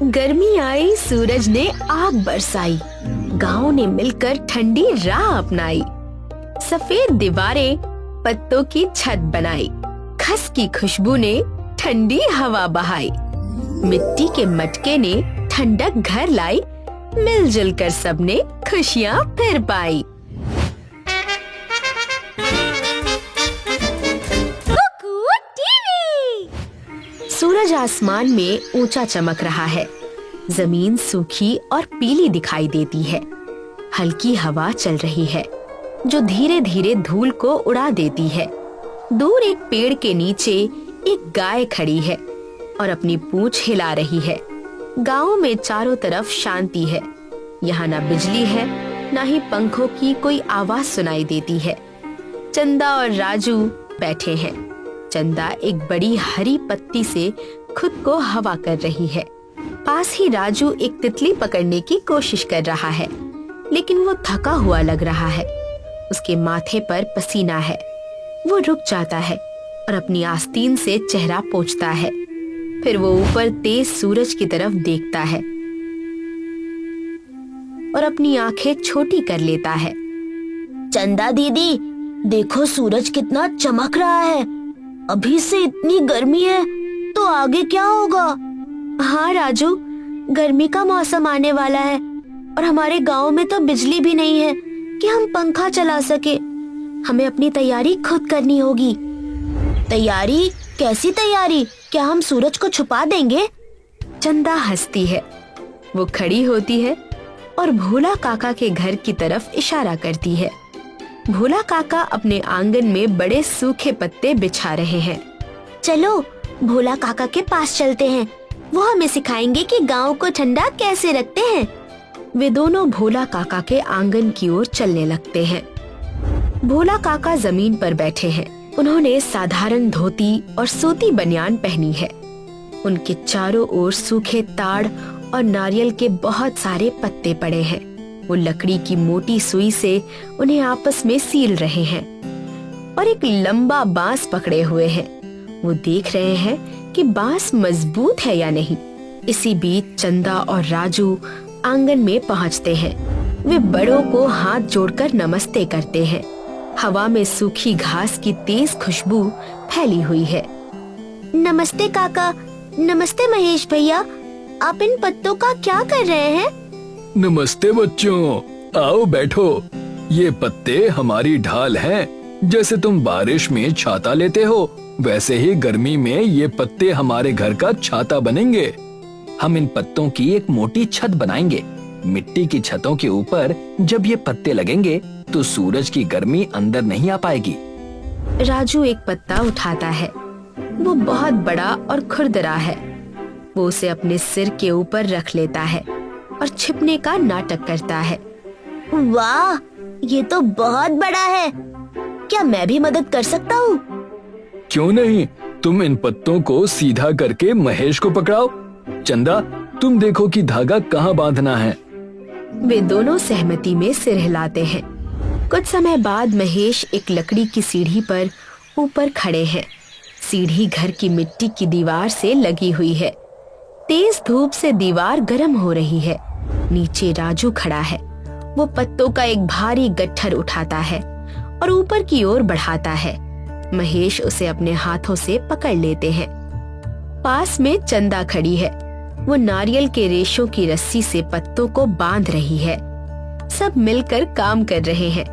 गर्मी आई, सूरज ने आग बरसाई, गांव ने मिलकर ठंडी राह अपनाई। सफेद दीवारें पत्तों की छत बनाई, खस की खुशबू ने ठंडी हवा बहाई। मिट्टी के मटके ने ठंडक घर लाई, मिलजुल कर सबने खुशियाँ फिर पाई। सूरज आसमान में ऊंचा चमक रहा है। जमीन सूखी और पीली दिखाई देती है। हल्की हवा चल रही है जो धीरे धीरे धूल को उड़ा देती है। दूर एक पेड़ के नीचे एक गाय खड़ी है और अपनी पूंछ हिला रही है। गांव में चारों तरफ शांति है। यहाँ ना बिजली है, ना ही पंखों की कोई आवाज सुनाई देती है। चंदा और राजू बैठे हैं। चंदा एक बड़ी हरी पत्ती से खुद को हवा कर रही है। पास ही राजू एक तितली पकड़ने की कोशिश कर रहा है, लेकिन वो थका हुआ लग रहा है। उसके माथे पर पसीना है। वो रुक जाता है और अपनी आस्तीन से चेहरा पोंछता है। फिर वो ऊपर तेज सूरज की तरफ देखता है और अपनी आंखें छोटी कर लेता है। चंदा दीदी, देखो सूरज कितना चमक रहा है। अभी से इतनी गर्मी है तो आगे क्या होगा? हाँ राजू, गर्मी का मौसम आने वाला है और हमारे गांव में तो बिजली भी नहीं है कि हम पंखा चला सके। हमें अपनी तैयारी खुद करनी होगी। तैयारी? कैसी तैयारी? क्या हम सूरज को छुपा देंगे? चंदा हंसती है। वो खड़ी होती है और भोला काका के घर की तरफ इशारा करती है। भोला काका अपने आंगन में बड़े सूखे पत्ते बिछा रहे हैं। चलो भोला काका के पास चलते हैं। वो हमें सिखाएंगे कि गांव को ठंडा कैसे रखते हैं। वे दोनों भोला काका के आंगन की ओर चलने लगते हैं। भोला काका जमीन पर बैठे हैं। उन्होंने साधारण धोती और सूती बनियान पहनी है। उनके चारों ओर सूखे ताड़ और नारियल के बहुत सारे पत्ते पड़े हैं। वो लकड़ी की मोटी सुई से उन्हें आपस में सील रहे हैं और एक लंबा बांस पकड़े हुए हैं। वो देख रहे हैं कि बांस मजबूत है या नहीं। इसी बीच चंदा और राजू आंगन में पहुंचते हैं। वे बड़ों को हाथ जोड़कर नमस्ते करते हैं। हवा में सूखी घास की तेज खुशबू फैली हुई है। नमस्ते काका। नमस्ते महेश भैया। आप इन पत्तों का क्या कर रहे हैं? नमस्ते बच्चों, आओ बैठो। ये पत्ते हमारी ढाल हैं। जैसे तुम बारिश में छाता लेते हो, वैसे ही गर्मी में ये पत्ते हमारे घर का छाता बनेंगे। हम इन पत्तों की एक मोटी छत बनाएंगे। मिट्टी की छतों के ऊपर जब ये पत्ते लगेंगे तो सूरज की गर्मी अंदर नहीं आ पाएगी। राजू एक पत्ता उठाता है। वो बहुत बड़ा और खुरदरा है। वो उसे अपने सिर के ऊपर रख लेता है और छिपने का नाटक करता है। वाह, ये तो बहुत बड़ा है। क्या मैं भी मदद कर सकता हूँ? क्यों नहीं, तुम इन पत्तों को सीधा करके महेश को पकड़ाओ। चंदा, तुम देखो कि धागा कहाँ बांधना है। वे दोनों सहमति में सिर हिलाते हैं। कुछ समय बाद महेश एक लकड़ी की सीढ़ी पर ऊपर खड़े हैं। सीढ़ी घर की मिट्टी की दीवार से लगी हुई है। तेज धूप से दीवार गर्म हो रही है। नीचे राजू खड़ा है। वो पत्तों का एक भारी गट्ठर उठाता है और ऊपर की ओर बढ़ाता है। महेश उसे अपने हाथों से पकड़ लेते हैं। पास में चंदा खड़ी है। वो नारियल के रेशों की रस्सी से पत्तों को बांध रही है। सब मिलकर काम कर रहे हैं।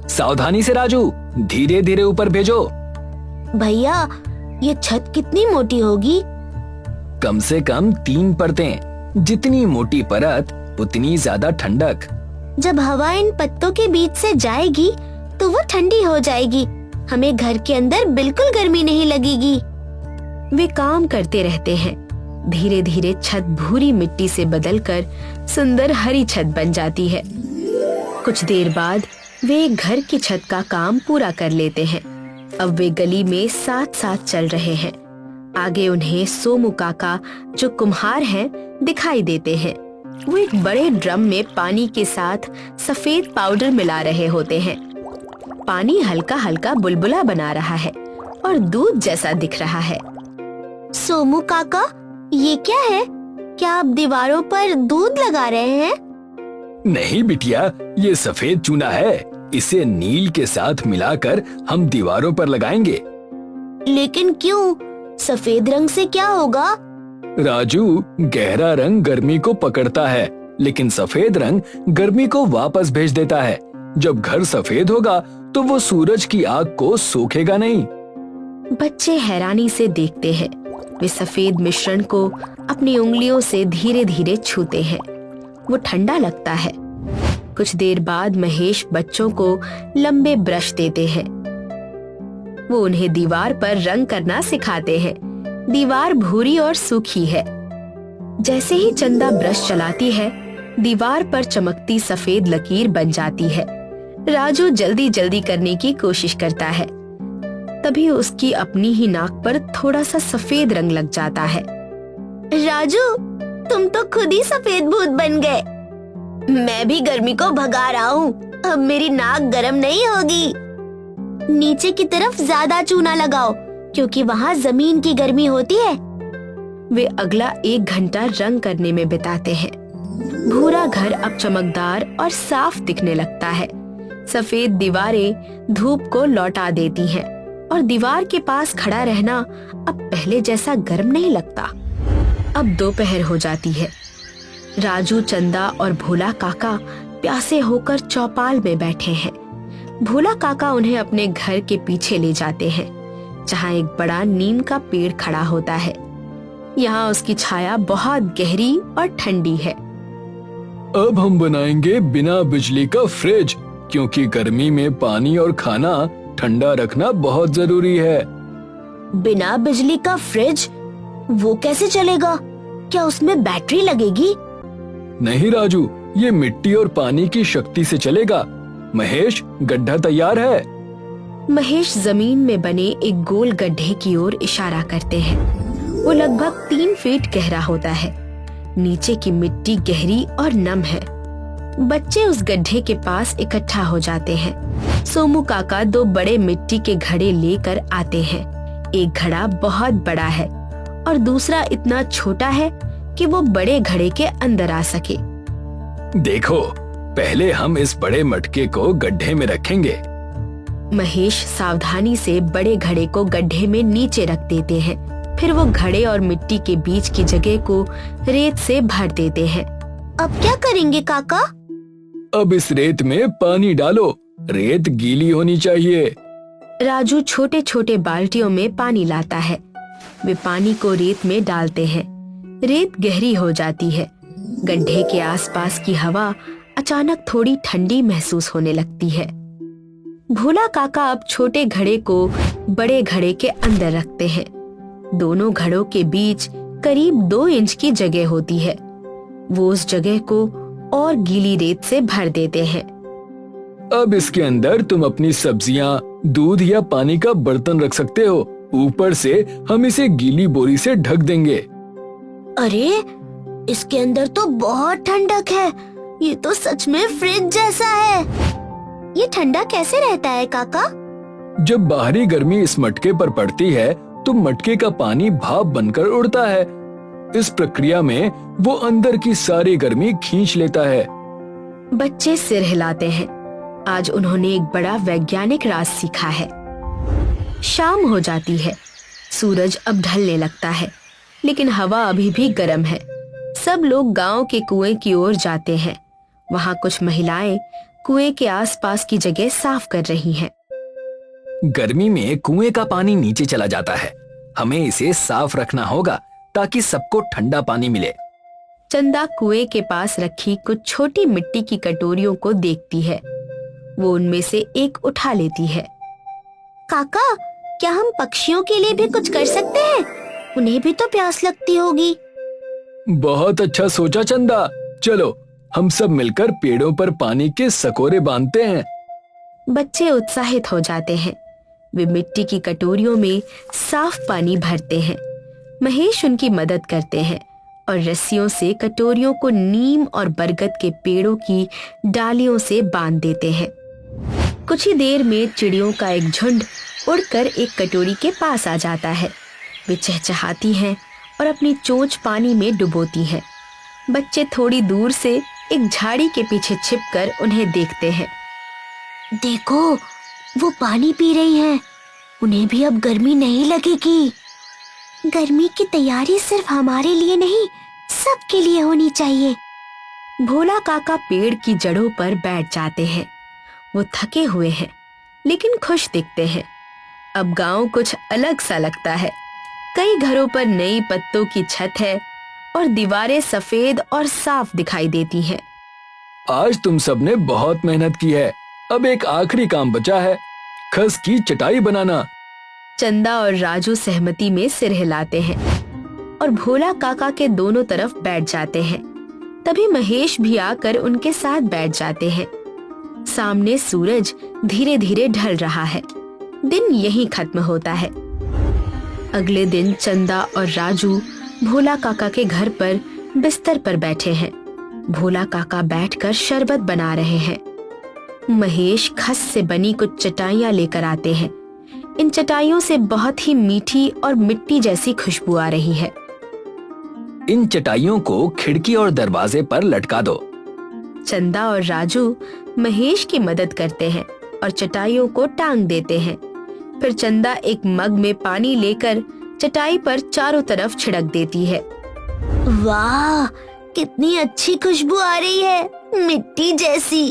सावधानी से राजू, धीरे धीरे ऊपर भेजो। भैया, ये छत कितनी मोटी होगी? कम से कम 3 परतें। जितनी मोटी परत उतनी ज्यादा ठंडक। जब हवा इन पत्तों के बीच से जाएगी तो वो ठंडी हो जाएगी। हमें घर के अंदर बिल्कुल गर्मी नहीं लगेगी। वे काम करते रहते हैं। धीरे धीरे छत भूरी मिट्टी से बदलकर सुंदर हरी छत बन जाती है। कुछ देर बाद वे घर की छत का काम पूरा कर लेते हैं। अब वे गली में साथ साथ चल रहे हैं। आगे उन्हें सोमू काका, जो कुम्हार हैं, दिखाई देते हैं। वो एक बड़े ड्रम में पानी के साथ सफेद पाउडर मिला रहे होते हैं। पानी हल्का हल्का बुलबुला बना रहा है और दूध जैसा दिख रहा है। सोमू काका, ये क्या है? क्या आप दीवारों पर दूध लगा रहे हैं? नहीं बिटिया, ये सफेद चूना है। इसे नील के साथ मिलाकर हम दीवारों पर लगाएंगे। लेकिन क्यों? सफेद रंग से क्या होगा? राजू, गहरा रंग गर्मी को पकड़ता है, लेकिन सफेद रंग गर्मी को वापस भेज देता है। जब घर सफेद होगा तो वो सूरज की आग को सोखेगा नहीं। बच्चे हैरानी से देखते हैं। वे सफेद मिश्रण को अपनी उंगलियों से धीरे धीरे छूते हैं। वो ठंडा लगता है। कुछ देर बाद महेश बच्चों को लंबे ब्रश देते हैं। वो उन्हें दीवार पर रंग करना सिखाते हैं। दीवार भूरी और सूखी है। जैसे ही चंदा ब्रश चलाती है, दीवार पर चमकती सफेद लकीर बन जाती है। राजू जल्दी जल्दी करने की कोशिश करता है। तभी उसकी अपनी ही नाक पर थोड़ा सा सफेद रंग लग जाता है। राजू, तुम तो खुद ही सफेद भूत बन गए। मैं भी गर्मी को भगा रहा हूँ। अब मेरी नाक गर्म नहीं होगी। नीचे की तरफ ज्यादा चूना लगाओ, क्योंकि वहाँ जमीन की गर्मी होती है। वे अगला 1 घंटा रंग करने में बिताते हैं। भूरा घर अब चमकदार और साफ दिखने लगता है। सफेद दीवारें धूप को लौटा देती हैं और दीवार के पास खड़ा रहना अब पहले जैसा गर्म नहीं लगता। अब दोपहर हो जाती है। राजू, चंदा और भोला काका प्यासे होकर चौपाल में बैठे हैं। भोला काका उन्हें अपने घर के पीछे ले जाते हैं, जहाँ एक बड़ा नीम का पेड़ खड़ा होता है। यहाँ उसकी छाया बहुत गहरी और ठंडी है। अब हम बनाएंगे बिना बिजली का फ्रिज, क्योंकि गर्मी में पानी और खाना ठंडा रखना बहुत जरूरी है। बिना बिजली का फ्रिज? वो कैसे चलेगा? क्या उसमें बैटरी लगेगी? नहीं राजू, ये मिट्टी और पानी की शक्ति से चलेगा। महेश, गड्ढा तैयार है? महेश जमीन में बने एक गोल गड्ढे की ओर इशारा करते हैं। वो लगभग 3 फीट गहरा होता है। नीचे की मिट्टी गहरी और नम है। बच्चे उस गड्ढे के पास इकट्ठा हो जाते हैं। सोमू काका 2 बड़े मिट्टी के घड़े लेकर आते हैं। एक घड़ा बहुत बड़ा है और दूसरा इतना छोटा है कि वो बड़े घड़े के अंदर आ सके। देखो, पहले हम इस बड़े मटके को गड्ढे में रखेंगे। महेश सावधानी से बड़े घड़े को गड्ढे में नीचे रख देते हैं। फिर वो घड़े और मिट्टी के बीच की जगह को रेत से भर देते हैं। अब क्या करेंगे काका? अब इस रेत में पानी डालो। रेत गीली होनी चाहिए। राजू छोटे छोटे बाल्टियों में पानी लाता है। वे पानी को रेत में डालते हैं। रेत गहरी हो जाती है। गड्ढे के आसपास की हवा अचानक थोड़ी ठंडी महसूस होने लगती है। भोला काका अब छोटे घड़े को बड़े घड़े के अंदर रखते हैं। दोनों घड़ों के बीच करीब 2 इंच की जगह होती है। वो उस जगह को और गीली रेत से भर देते हैं। अब इसके अंदर तुम अपनी सब्जियां, दूध या पानी का बर्तन रख सकते हो। ऊपर से हम इसे गीली बोरी से ढक देंगे। अरे, इसके अंदर तो बहुत ठंडक है। ये तो सच में फ्रिज जैसा है। ये ठंडा कैसे रहता है काका? जब बाहरी गर्मी इस मटके पर पड़ती है तो मटके का पानी भाप बनकर उड़ता है। इस प्रक्रिया में वो अंदर की सारी गर्मी खींच लेता है। बच्चे सिर हिलाते हैं। आज उन्होंने एक बड़ा वैज्ञानिक राज सीखा है। शाम हो जाती है। सूरज अब ढलने लगता है, लेकिन हवा अभी भी गर्म है। सब लोग गांव के कुएं की ओर जाते हैं। वहां कुछ महिलाएं कुएं के आसपास की जगह साफ कर रही हैं। गर्मी में कुएं का पानी नीचे चला जाता है। हमें इसे साफ रखना होगा ताकि सबको ठंडा पानी मिले। चंदा कुएं के पास रखी कुछ छोटी मिट्टी की कटोरियों को देखती है। वो उनमें से एक उठा लेती है। काका, क्या हम पक्षियों के लिए भी कुछ कर सकते हैं? उन्हें भी तो प्यास लगती होगी। बहुत अच्छा सोचा चंदा। चलो, हम सब मिलकर पेड़ों पर पानी के सकोरे बांधते हैं। बच्चे उत्साहित हो जाते हैं। वे मिट्टी की कटोरियों में साफ पानी भरते हैं। महेश उनकी मदद करते हैं और रस्सियों से कटोरियों को नीम और बरगद के पेड़ों की डालियों से बांध देते हैं। कुछ ही देर में चिड़ियों का एक झुंड उड़कर एक कटोरी के पास आ जाता है। वे चहचहाती हैं और अपनी चोंच पानी में डुबोती हैं। बच्चे थोड़ी दूर से एक झाड़ी के पीछे छिपकर उन्हें देखते हैं। देखो, वो पानी पी रही हैं। उन्हें भी अब गर्मी नहीं लगेगी। गर्मी की तैयारी सिर्फ हमारे लिए नहीं, सबके लिए होनी चाहिए। भोला काका पेड़ की जड़ों पर बैठ जाते हैं। वो थके हुए हैं लेकिन खुश दिखते हैं। अब गांव कुछ अलग सा लगता है। कई घरों पर नई पत्तों की छत है और दीवारें सफेद और साफ दिखाई देती हैं। आज तुम सबने बहुत मेहनत की है। अब एक आखिरी काम बचा है, खस की चटाई बनाना। चंदा और राजू सहमति में सिर हिलाते हैं और भोला काका के दोनों तरफ बैठ जाते हैं। तभी महेश भी आकर उनके साथ बैठ जाते हैं। सामने सूरज धीरे धीरे ढल रहा है। दिन यहीं खत्म होता है। अगले दिन चंदा और राजू भोला काका के घर पर बिस्तर पर बैठे हैं। भोला काका बैठकर शरबत बना रहे हैं। महेश खस से बनी कुछ चटाइयां लेकर आते हैं। इन चटाइयों से बहुत ही मीठी और मिट्टी जैसी खुशबू आ रही है। इन चटाइयों को खिड़की और दरवाजे पर लटका दो। चंदा और राजू महेश की मदद करते हैं और चटाइयों को टांग देते हैं। फिर चंदा एक मग में पानी लेकर चटाई पर चारों तरफ छिड़क देती है। वाह, कितनी अच्छी खुशबू आ रही है, मिट्टी जैसी।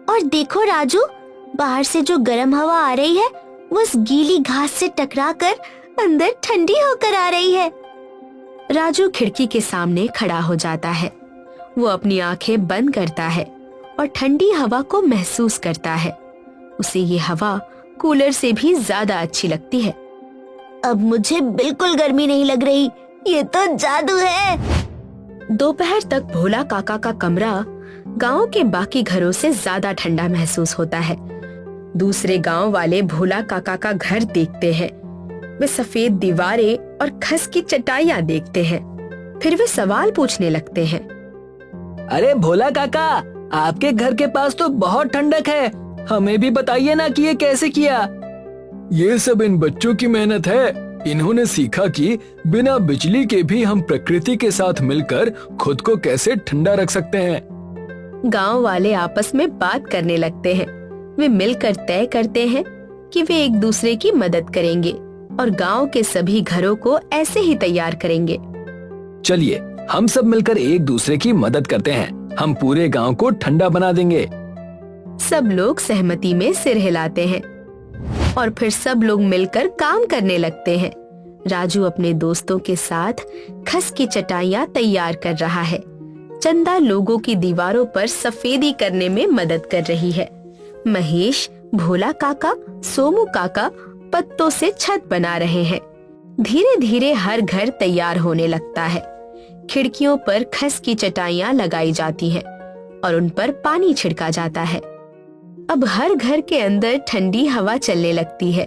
और देखो राजू, बाहर से जो गर्म हवा आ रही है वो उस गीली घास से टकराकर अंदर ठंडी होकर आ रही है। राजू खिड़की के सामने खड़ा हो जाता है। वो अपनी आंखें बंद करता है और ठंडी हवा को महसूस करता है। उसे ये हवा कूलर से भी ज्यादा अच्छी लगती है। अब मुझे बिल्कुल गर्मी नहीं लग रही। ये तो जादू है। दोपहर तक भोला काका का कमरा गांव के बाकी घरों से ज्यादा ठंडा महसूस होता है। दूसरे गांव वाले भोला काका का घर देखते हैं। वे सफेद दीवारें और खस की चटाइयां देखते हैं। फिर वे सवाल पूछने लगते हैं। अरे भोला काका, आपके घर के पास तो बहुत ठंडक है। हमें भी बताइए ना कि ये कैसे किया। ये सब इन बच्चों की मेहनत है। इन्होंने सीखा कि बिना बिजली के भी हम प्रकृति के साथ मिलकर खुद को कैसे ठंडा रख सकते हैं। गांव वाले आपस में बात करने लगते हैं। वे मिलकर तय करते हैं कि वे एक दूसरे की मदद करेंगे और गांव के सभी घरों को ऐसे ही तैयार करेंगे। चलिए, हम सब मिलकर एक दूसरे की मदद करते हैं। हम पूरे गांव को ठंडा बना देंगे। सब लोग सहमति में सिर हिलाते हैं और फिर सब लोग मिलकर काम करने लगते हैं। राजू अपने दोस्तों के साथ खस की चटाइयां तैयार कर रहा है। चंदा लोगों की दीवारों पर सफेदी करने में मदद कर रही है। महेश, भोला काका, सोमू काका पत्तों से छत बना रहे हैं। धीरे धीरे हर घर तैयार होने लगता है। खिड़कियों पर खस की चटाइयां लगाई जाती हैं और उन पर पानी छिड़का जाता है। अब हर घर के अंदर ठंडी हवा चलने लगती है।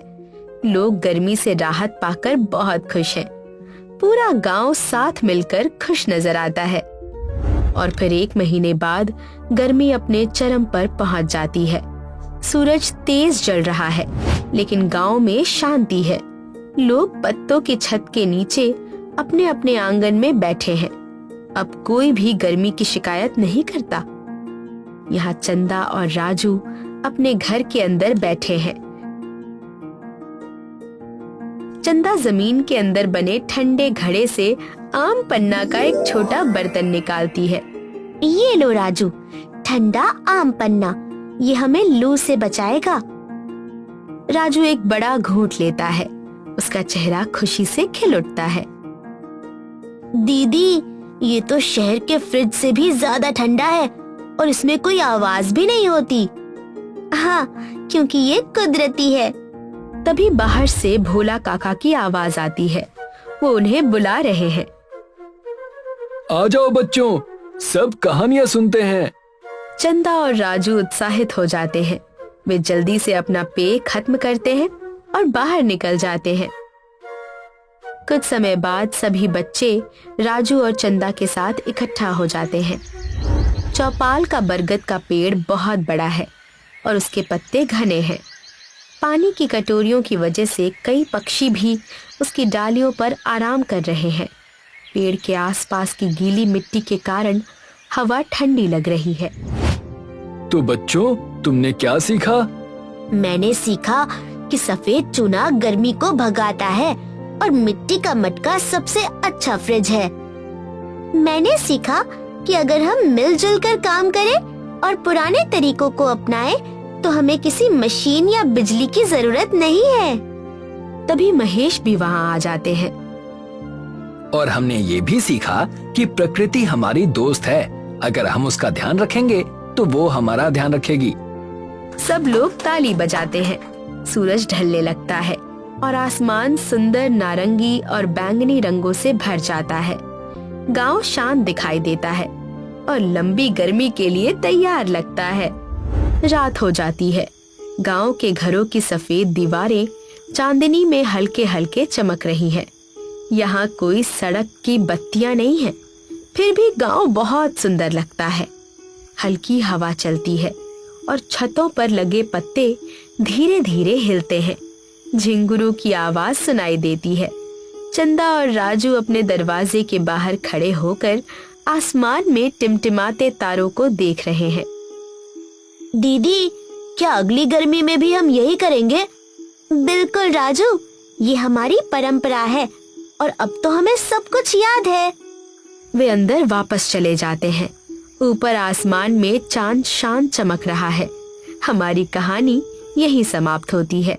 लोग गर्मी से राहत पाकर बहुत खुश हैं। पूरा गांव साथ मिलकर खुश नजर आता है। और फिर 1 महीने बाद गर्मी अपने चरम पर पहुंच जाती है। सूरज तेज जल रहा है लेकिन गांव में शांति है। लोग पत्तों की छत के नीचे अपने अपने आंगन में बैठे हैं। अब कोई भी गर्मी की शिकायत नहीं करता। यहाँ चंदा और राजू अपने घर के अंदर बैठे हैं। चंदा जमीन के अंदर बने ठंडे घड़े से आम पन्ना का एक छोटा बर्तन निकालती है। ये लो राजू, ठंडा आम पन्ना, ये हमें लू से बचाएगा। राजू एक बड़ा घूंट लेता है। उसका चेहरा खुशी से खिल उठता है। दीदी, ये तो शहर के फ्रिज से भी ज्यादा ठंडा है और इसमें कोई आवाज भी नहीं होती। हाँ, क्योंकि ये कुदरती है। तभी बाहर से भोला काका की आवाज आती है। वो उन्हें बुला रहे हैं। आ जाओ बच्चों, सब कहानियां सुनते हैं। चंदा और राजू उत्साहित हो जाते हैं। वे जल्दी से अपना पेय खत्म करते हैं और बाहर निकल जाते हैं। कुछ समय बाद सभी बच्चे राजू और चंदा के साथ इकट्ठा हो जाते हैं। चौपाल का बरगद का पेड़ बहुत बड़ा है और उसके पत्ते घने हैं। पानी की कटोरियों की वजह से कई पक्षी भी उसकी डालियों पर आराम कर रहे हैं। पेड़ के आसपास की गीली मिट्टी के कारण हवा ठंडी लग रही है। तो बच्चों, तुमने क्या सीखा? मैंने सीखा कि सफेद चूना गर्मी को भगाता है और मिट्टी का मटका सबसे अच्छा फ्रिज है। मैंने सीखा कि अगर हम मिलजुल कर काम करें और पुराने तरीकों को अपनाएं, तो हमें किसी मशीन या बिजली की जरूरत नहीं है। तभी महेश भी वहाँ आ जाते हैं। और हमने ये भी सीखा कि प्रकृति हमारी दोस्त है। अगर हम उसका ध्यान रखेंगे तो वो हमारा ध्यान रखेगी। सब लोग ताली बजाते हैं। सूरज ढलने लगता है और आसमान सुंदर नारंगी और बैंगनी रंगों से भर जाता है। गांव शांत दिखाई देता है और लंबी गर्मी के लिए तैयार लगता है। रात हो जाती है। गांव के घरों की सफेद दीवारें चांदनी में हल्के हल्के चमक रही हैं। यहाँ कोई सड़क की बत्तियां नहीं है, फिर भी गांव बहुत सुंदर लगता है। हल्की हवा चलती है और छतों पर लगे पत्ते धीरे धीरे हिलते हैं। झिंगुरों की आवाज सुनाई देती है। चंदा और राजू अपने दरवाजे के बाहर खड़े होकर आसमान में टिमटिमाते तारों को देख रहे हैं। दीदी, क्या अगली गर्मी में भी हम यही करेंगे? बिल्कुल राजू, ये हमारी परंपरा है और अब तो हमें सब कुछ याद है। वे अंदर वापस चले जाते हैं। ऊपर आसमान में चांद शांत चमक रहा है। हमारी कहानी यहीं समाप्त होती है।